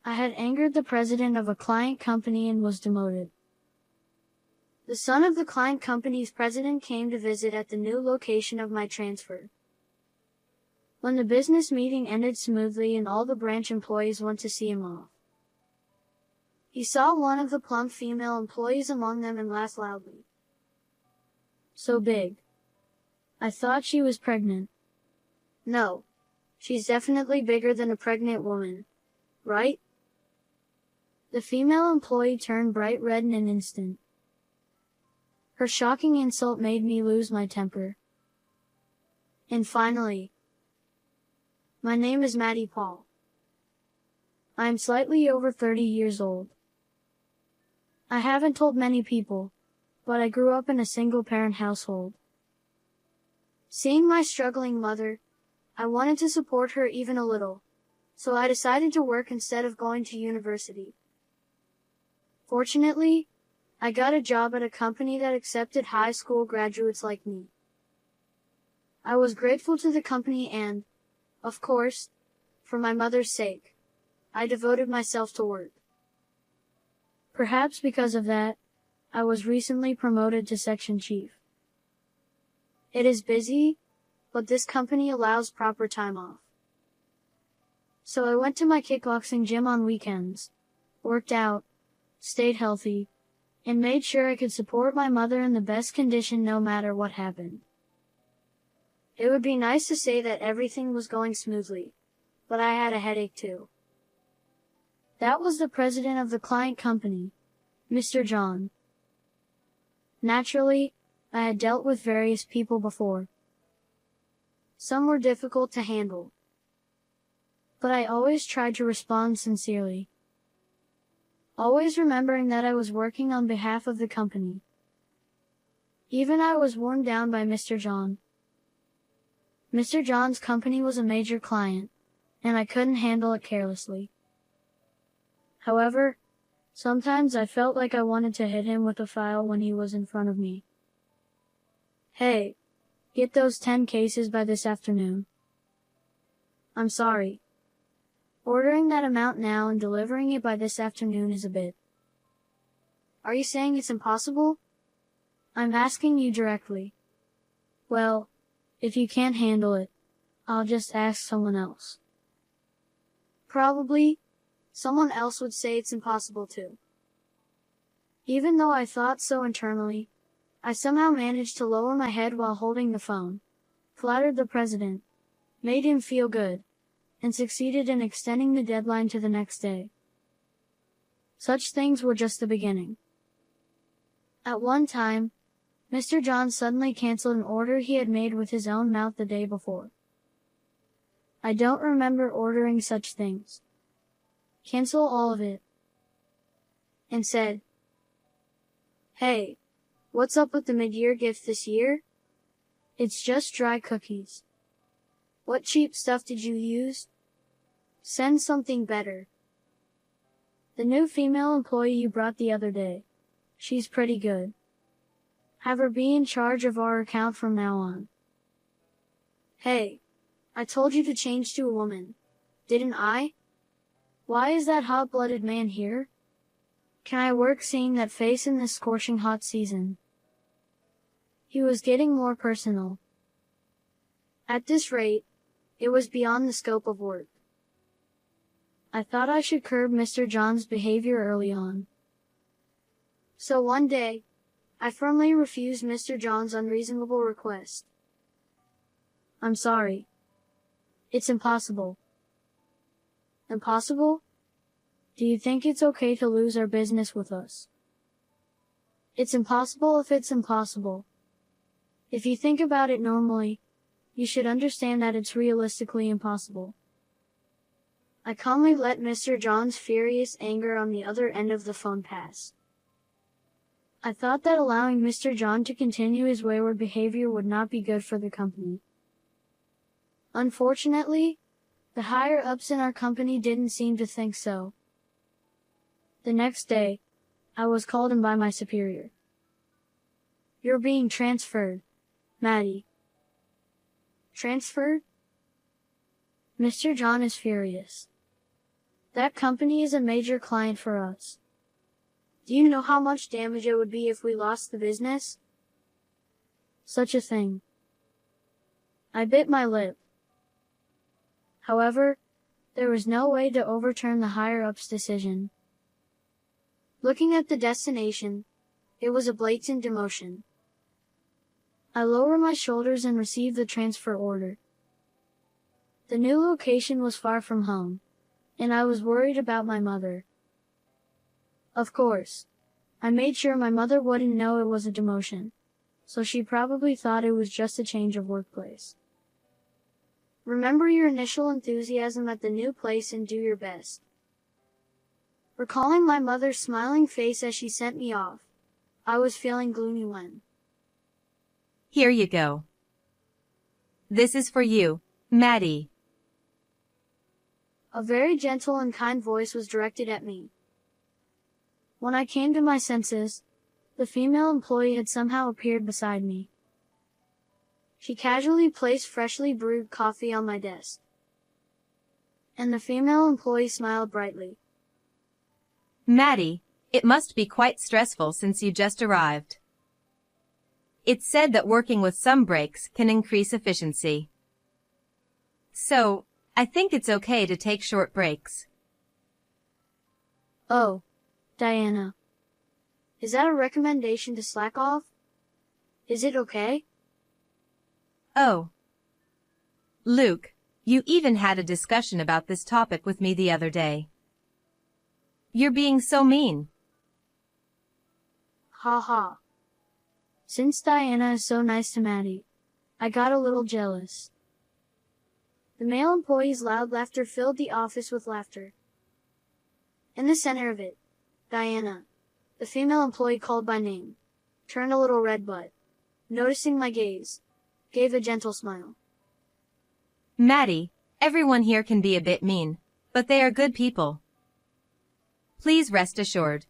I had angered the president of a client company and was demoted. The son of the client company's president came to visit at the new location of my transfer. When the business meeting ended smoothly and all the branch employees went to see him off, he saw one of the plump female employees among them and laughed loudly. So big. I thought she was pregnant. No, she's definitely bigger than a pregnant woman, right? The female employee turned bright red in an instant. Her shocking insult made me lose my temper. And finally, my name is Maddie Paul. I am slightly over 30 years old. I haven't told many people, but I grew up in a single-parent household. Seeing my struggling mother, I wanted to support her even a little, so I decided to work instead of going to university. Fortunately, I got a job at a company that accepted high school graduates like me. I was grateful to the company and, of course, for my mother's sake, I devoted myself to work. Perhaps because of that, I was recently promoted to section chief. It is busy, but this company allows proper time off. So I went to my kickboxing gym on weekends, worked out, stayed healthy, and made sure I could support my mother in the best condition no matter what happened. It would be nice to say that everything was going smoothly, but I had a headache too. That was the president of the client company, Mr. John. Naturally, I had dealt with various people before. Some were difficult to handle, but I always tried to respond sincerely, always remembering that I was working on behalf of the company. Even I was worn down by Mr. John. Mr. John's company was a major client, and I couldn't handle it carelessly. However, sometimes I felt like I wanted to hit him with a file when he was in front of me. Hey, get those 10 cases by this afternoon. I'm sorry. Ordering that amount now and delivering it by this afternoon is a bit. Are you saying it's impossible? I'm asking you directly. Well, if you can't handle it, I'll just ask someone else. Probably, someone else would say it's impossible too. Even though I thought so internally, I somehow managed to lower my head while holding the phone, flattered the president, made him feel good, and succeeded in extending the deadline to the next day. Such things were just the beginning. At one time, Mr. John suddenly canceled an order he had made with his own mouth the day before. I don't remember ordering such things. Cancel all of it. And said, "Hey, what's up with the mid-year gift this year? It's just dry cookies. What cheap stuff did you use? Send something better. The new female employee you brought the other day. She's pretty good. Have her be in charge of our account from now on. Hey, I told you to change to a woman, didn't I? Why is that hot-blooded man here? Can I work seeing that face in this scorching hot season?" He was getting more personal. At this rate, it was beyond the scope of work. I thought I should curb Mr. John's behavior early on. So one day, I firmly refused Mr. John's unreasonable request. "I'm sorry. It's impossible." Impossible? Do you think it's okay to lose our business with us? It's impossible if it's impossible. If you think about it normally, you should understand that it's realistically impossible. I calmly let Mr. John's furious anger on the other end of the phone pass. I thought that allowing Mr. John to continue his wayward behavior would not be good for the company. Unfortunately, the higher-ups in our company didn't seem to think so. The next day, I was called in by my superior. "You're being transferred, Maddie." Transferred? Mr. John is furious. That company is a major client for us. Do you know how much damage it would be if we lost the business? Such a thing. I bit my lip. However, there was no way to overturn the higher-ups' decision. Looking at the destination, it was a blatant demotion. I lower my shoulders and receive the transfer order. The new location was far from home, and I was worried about my mother. Of course, I made sure my mother wouldn't know it was a demotion, so she probably thought it was just a change of workplace. Remember your initial enthusiasm at the new place and do your best. Recalling my mother's smiling face as she sent me off, I was feeling gloomy when. Here you go. This is for you, Maddie. A very gentle and kind voice was directed at me. When I came to my senses, the female employee had somehow appeared beside me. She casually placed freshly brewed coffee on my desk. And the female employee smiled brightly. Maddie, it must be quite stressful since you just arrived. It's said that working with some breaks can increase efficiency. So, I think it's okay to take short breaks. Oh, Diana. Is that a recommendation to slack off? Is it okay? Oh. Luke, you even had a discussion about this topic with me the other day. You're being so mean. Ha ha. Since Diana is so nice to Maddie, I got a little jealous. The male employee's loud laughter filled the office with laughter. In the center of it, Diana, the female employee called by name, turned a little red but, noticing my gaze, gave a gentle smile. Maddie, everyone here can be a bit mean, but they are good people. Please rest assured.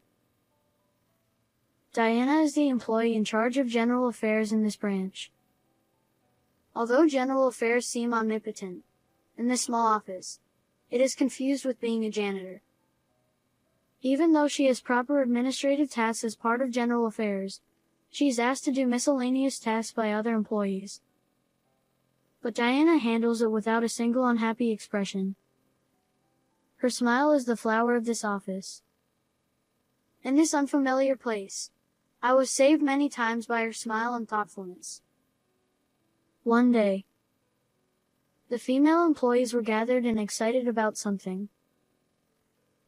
Diana is the employee in charge of general affairs in this branch. Although general affairs seem omnipotent, in this small office, it is confused with being a janitor. Even though she has proper administrative tasks as part of general affairs, she is asked to do miscellaneous tasks by other employees. But Diana handles it without a single unhappy expression. Her smile is the flower of this office. In this unfamiliar place, I was saved many times by her smile and thoughtfulness. One day, the female employees were gathered and excited about something.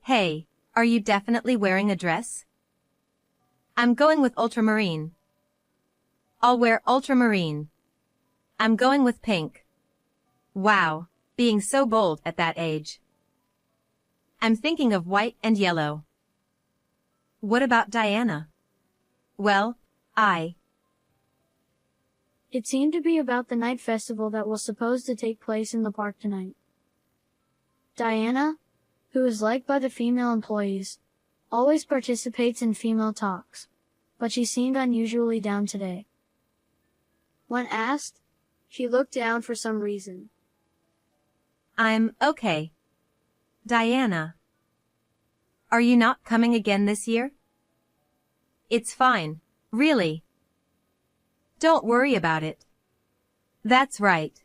Hey, are you definitely wearing a dress? I'm going with ultramarine. I'll wear ultramarine. I'm going with pink. Wow, being so bold at that age. I'm thinking of white and yellow. What about Diana? Well, It seemed to be about the night festival that was supposed to take place in the park tonight. Diana, who is liked by the female employees, always participates in female talks, but she seemed unusually down today. When asked, she looked down for some reason. I'm okay. Diana. Are you not coming again this year? It's fine, really. Don't worry about it. That's right.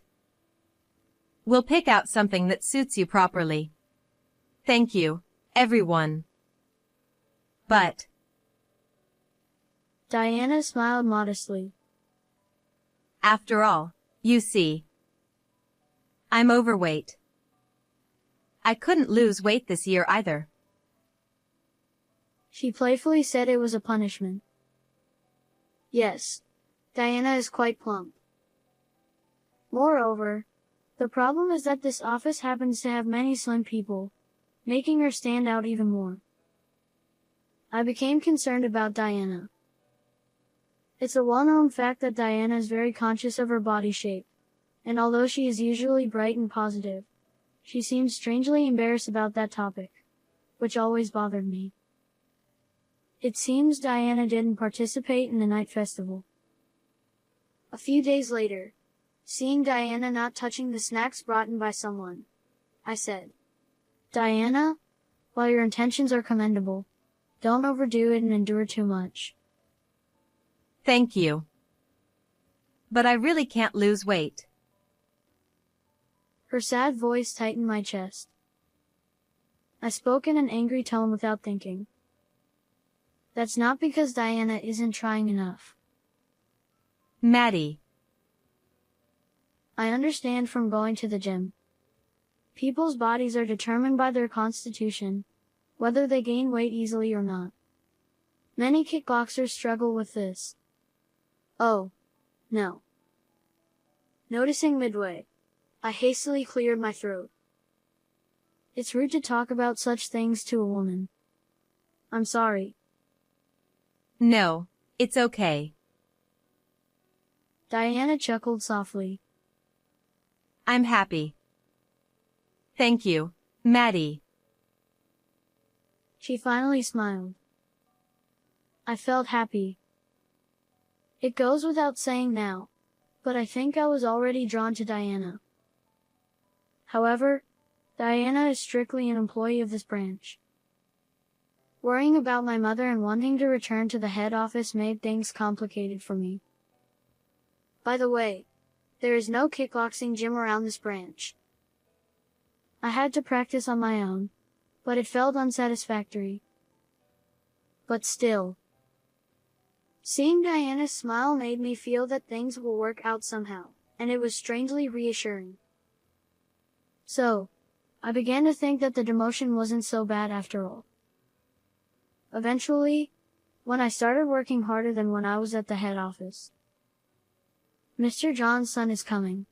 We'll pick out something that suits you properly. Thank you, everyone. But Diana smiled modestly. After all, you see, I'm overweight. I couldn't lose weight this year either. She playfully said it was a punishment. Yes, Diana is quite plump. Moreover, the problem is that this office happens to have many slim people, making her stand out even more. I became concerned about Diana. It's a well-known fact that Diana is very conscious of her body shape, and although she is usually bright and positive, she seems strangely embarrassed about that topic, which always bothered me. It seems Diana didn't participate in the night festival. A few days later, seeing Diana not touching the snacks brought in by someone, I said, Diana, While your intentions are commendable, don't overdo it and endure too much. Thank you. But I really can't lose weight. Her sad voice tightened my chest. I spoke in an angry tone without thinking. That's not because Diana isn't trying enough. Maddie. I understand from going to the gym. People's bodies are determined by their constitution, whether they gain weight easily or not. Many kickboxers struggle with this. Oh, no. Noticing midway, I hastily cleared my throat. It's rude to talk about such things to a woman. I'm sorry. No, it's okay. Diana chuckled softly. I'm happy. Thank you, Maddie. She finally smiled. I felt happy. It goes without saying now, but I think I was already drawn to Diana. However, Diana is strictly an employee of this branch. Worrying about my mother and wanting to return to the head office made things complicated for me. By the way, there is no kickboxing gym around this branch. I had to practice on my own, but it felt unsatisfactory. But still, seeing Diana's smile made me feel that things will work out somehow, and it was strangely reassuring. So, I began to think that the demotion wasn't so bad after all. Eventually, when I started working harder than when I was at the head office. Mr. John's son is coming.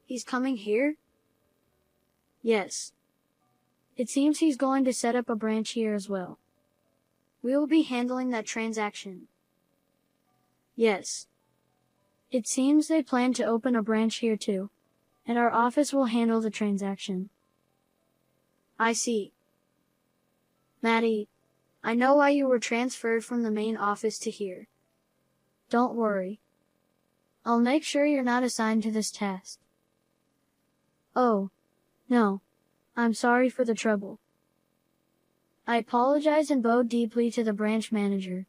He's coming here? Yes. It seems he's going to set up a branch here as well. We will be handling that transaction. Yes. It seems they plan to open a branch here too, and our office will handle the transaction. I see. Maddie, I know why you were transferred from the main office to here. Don't worry. I'll make sure you're not assigned to this task. Oh, no. I'm sorry for the trouble. I apologized and bowed deeply to the branch manager.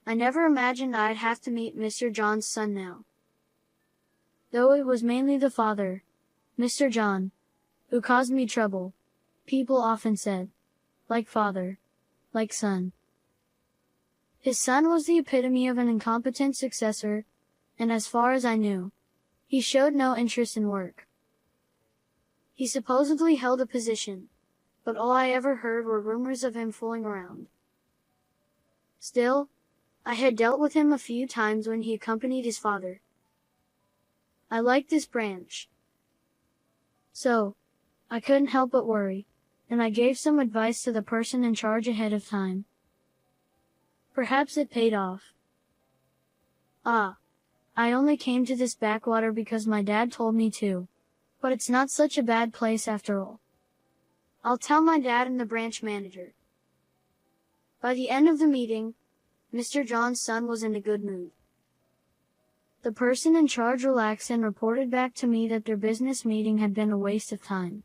I never imagined I'd have to meet Mr. John's son now. Though it was mainly the father, Mr. John, who caused me trouble, people often said, like father, like son. His son was the epitome of an incompetent successor, and as far as I knew, he showed no interest in work. He supposedly held a position, but all I ever heard were rumors of him fooling around. Still, I had dealt with him a few times when he accompanied his father. I liked this branch. So, I couldn't help but worry, and I gave some advice to the person in charge ahead of time. Perhaps it paid off. I only came to this backwater because my dad told me to, but it's not such a bad place after all. I'll tell my dad and the branch manager. By the end of the meeting, Mr. John's son was in a good mood. The person in charge relaxed and reported back to me that their business meeting had been a waste of time.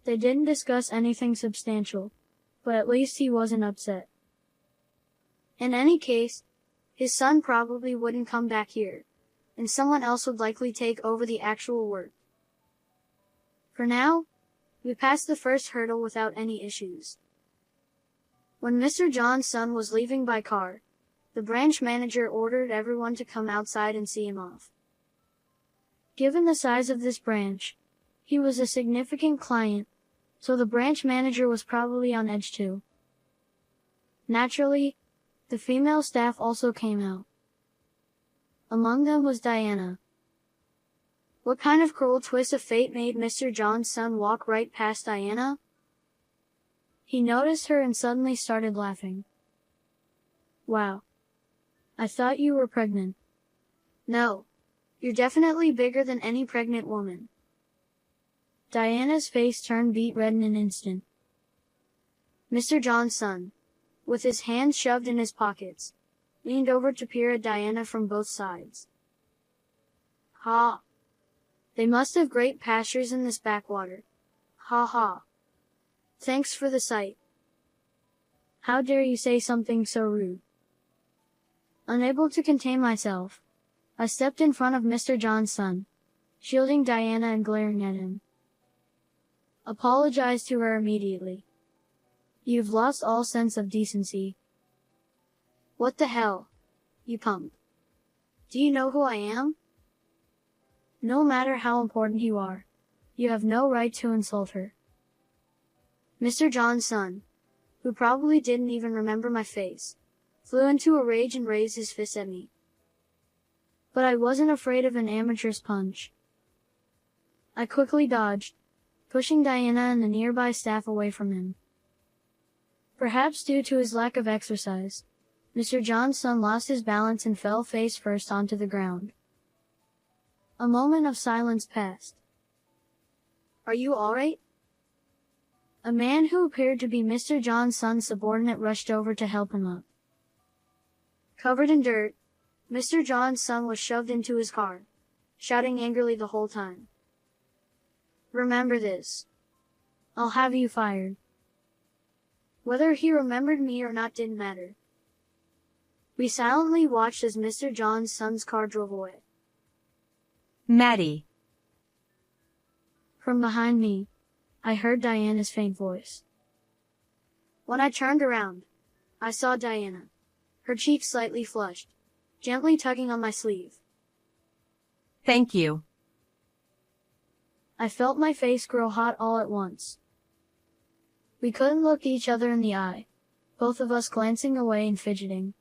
They didn't discuss anything substantial, but at least he wasn't upset. In any case, his son probably wouldn't come back here, and someone else would likely take over the actual work. For now, we passed the first hurdle without any issues. When Mr. John's son was leaving by car, the branch manager ordered everyone to come outside and see him off. Given the size of this branch, he was a significant client, so the branch manager was probably on edge too. Naturally, the female staff also came out. Among them was Diana. What kind of cruel twist of fate made Mr. John's son walk right past Diana? He noticed her and suddenly started laughing. Wow. I thought you were pregnant. No. You're definitely bigger than any pregnant woman. Diana's face turned beet red in an instant. Mr. John's son, with his hands shoved in his pockets, leaned over to peer at Diana from both sides. Ha! They must have great pastures in this backwater. Ha ha! Thanks for the sight. How dare you say something so rude? Unable to contain myself, I stepped in front of Mr. John's son, shielding Diana and glaring at him. Apologize to her immediately. You've lost all sense of decency. What the hell, you punk? Do you know who I am? No matter how important you are, you have no right to insult her. Mr. John's son, who probably didn't even remember my face, flew into a rage and raised his fist at me. But I wasn't afraid of an amateur's punch. I quickly dodged, pushing Diana and the nearby staff away from him. Perhaps due to his lack of exercise, Mr. John's son lost his balance and fell face first onto the ground. A moment of silence passed. Are you alright? A man who appeared to be Mr. John's son's subordinate rushed over to help him up. Covered in dirt, Mr. John's son was shoved into his car, shouting angrily the whole time. Remember this. I'll have you fired. Whether he remembered me or not didn't matter. We silently watched as Mr. John's son's car drove away. Maddie. From behind me, I heard Diana's faint voice. When I turned around, I saw Diana, her cheeks slightly flushed, gently tugging on my sleeve. Thank you. I felt my face grow hot all at once. We couldn't look each other in the eye, both of us glancing away and fidgeting.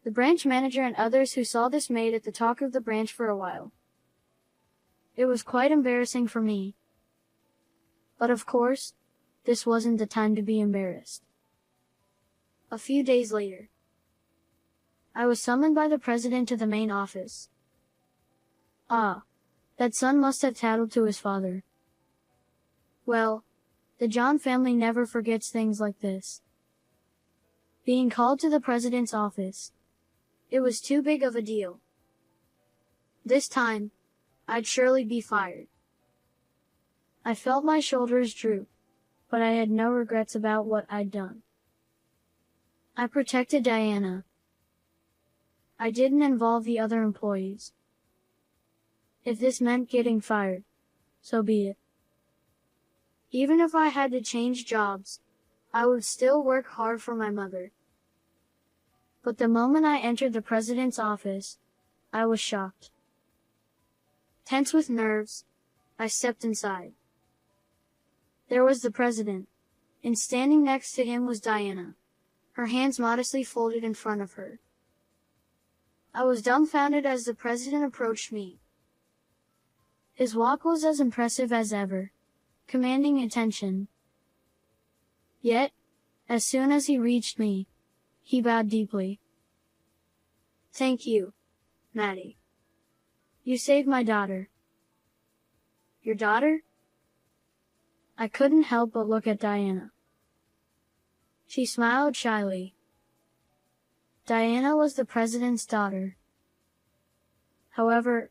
The branch manager and others who saw this made it the talk of the branch for a while. It was quite embarrassing for me. But of course, this wasn't the time to be embarrassed. A few days later, I was summoned by the president to the main office. Ah, that son must have tattled to his father. Well, the John family never forgets things like this. Being called to the president's office, it was too big of a deal. This time, I'd surely be fired. I felt my shoulders droop, but I had no regrets about what I'd done. I protected Diana. I didn't involve the other employees. If this meant getting fired, so be it. Even if I had to change jobs, I would still work hard for my mother. But the moment I entered the president's office, I was shocked. Tense with nerves, I stepped inside. There was the president, and standing next to him was Diana, her hands modestly folded in front of her. I was dumbfounded as the president approached me. His walk was as impressive as ever, commanding attention. Yet, as soon as he reached me, he bowed deeply. Thank you, Maddie. You saved my daughter. Your daughter? I couldn't help but look at Diana. She smiled shyly. Diana was the president's daughter. However,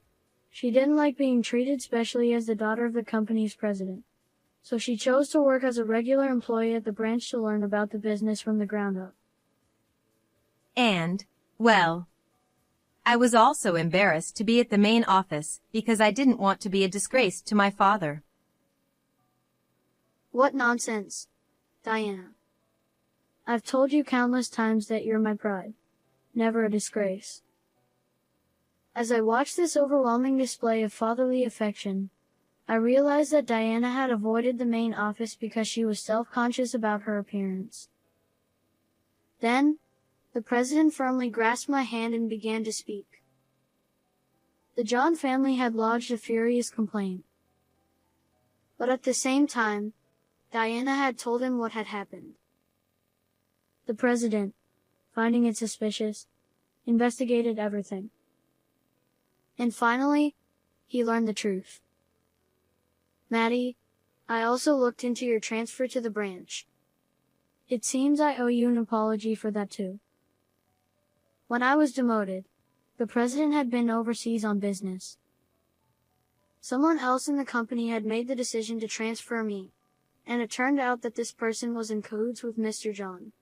she didn't like being treated specially as the daughter of the company's president, so she chose to work as a regular employee at the branch to learn about the business from the ground up. And, well, I was also embarrassed to be at the main office because I didn't want to be a disgrace to my father. What nonsense, Diana. I've told you countless times that you're my pride, never a disgrace. As I watched this overwhelming display of fatherly affection, I realized that Diana had avoided the main office because she was self-conscious about her appearance. Then, the president firmly grasped my hand and began to speak. The John family had lodged a furious complaint. But at the same time, Diana had told him what had happened. The president, finding it suspicious, investigated everything. And finally, he learned the truth. Maddie, I also looked into your transfer to the branch. It seems I owe you an apology for that too. When I was demoted, the president had been overseas on business. Someone else in the company had made the decision to transfer me, and it turned out that this person was in cahoots with Mr. John.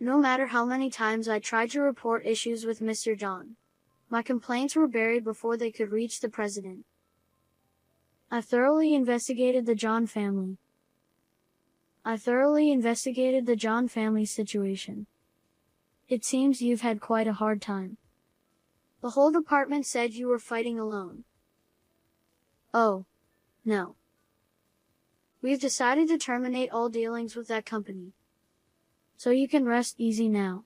No matter how many times I tried to report issues with Mr. John, my complaints were buried before they could reach the president. I thoroughly investigated the John family situation. It seems you've had quite a hard time. The whole department said you were fighting alone. Oh, no. We've decided to terminate all dealings with that company. So you can rest easy now.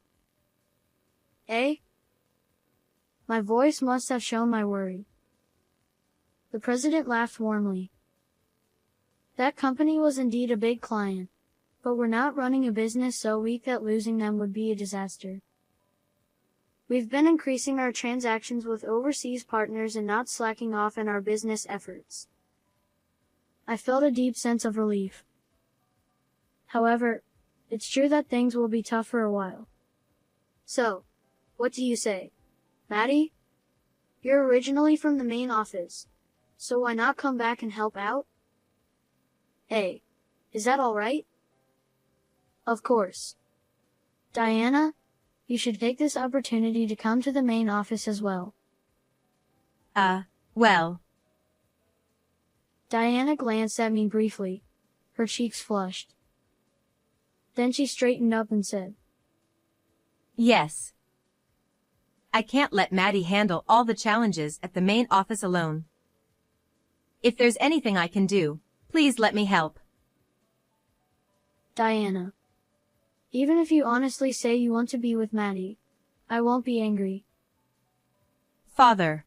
Eh? My voice must have shown my worry. The president laughed warmly. That company was indeed a big client, but we're not running a business so weak that losing them would be a disaster. We've been increasing our transactions with overseas partners and not slacking off in our business efforts. I felt a deep sense of relief. However, it's true that things will be tough for a while. So, what do you say, Maddie? You're originally from the main office, so why not come back and help out? Hey, is that all right? Of course. Diana, you should take this opportunity to come to the main office as well. Well. Diana glanced at me briefly, her cheeks flushed. Then she straightened up and said, Yes. I can't let Maddie handle all the challenges at the main office alone. If there's anything I can do, please let me help. Diana, even if you honestly say you want to be with Maddie, I won't be angry. Father.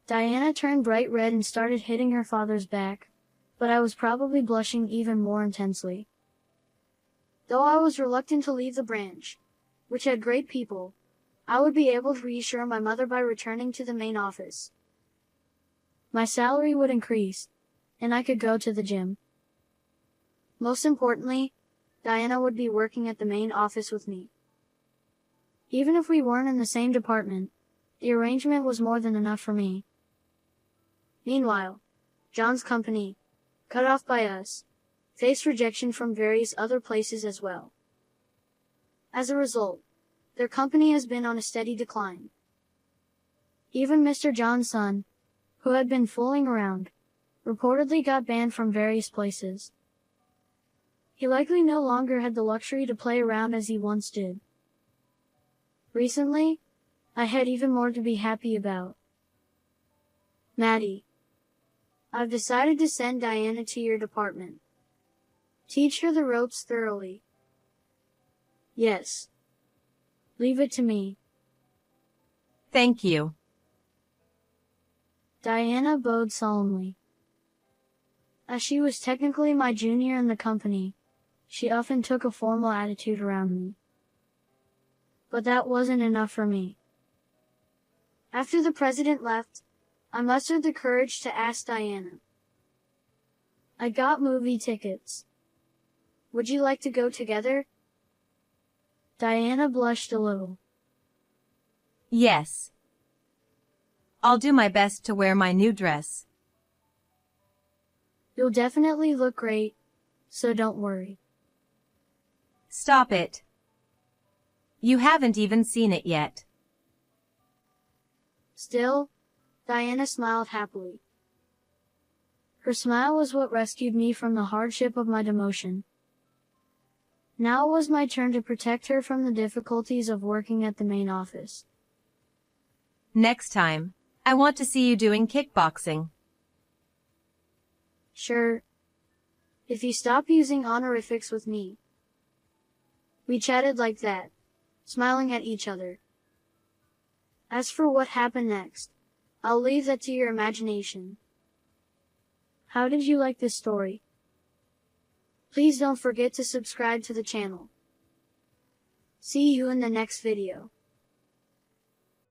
Diana turned bright red and started hitting her father's back, but I was probably blushing even more intensely. Though I was reluctant to leave the branch, which had great people, I would be able to reassure my mother by returning to the main office. My salary would increase, and I could go to the gym. Most importantly, Diana would be working at the main office with me. Even if we weren't in the same department, the arrangement was more than enough for me. Meanwhile, John's company, cut off by us, faced rejection from various other places as well. As a result, their company has been on a steady decline. Even Mr. John's son, who had been fooling around, reportedly got banned from various places. He likely no longer had the luxury to play around as he once did. Recently, I had even more to be happy about. Maddie, I've decided to send Diana to your department. Teach her the ropes thoroughly. Yes. Leave it to me. Thank you. Diana bowed solemnly. As she was technically my junior in the company, she often took a formal attitude around me. But that wasn't enough for me. After the president left, I mustered the courage to ask Diana. I got movie tickets. Would you like to go together? Diana blushed a little. Yes. I'll do my best to wear my new dress. You'll definitely look great, so don't worry. Stop it. You haven't even seen it yet. Still, Diana smiled happily. Her smile was what rescued me from the hardship of my demotion. Now it was my turn to protect her from the difficulties of working at the main office. Next time, I want to see you doing kickboxing. Sure. If you stop using honorifics with me. We chatted like that, smiling at each other. As for what happened next, I'll leave that to your imagination. How did you like this story? Please don't forget to subscribe to the channel. See you in the next video.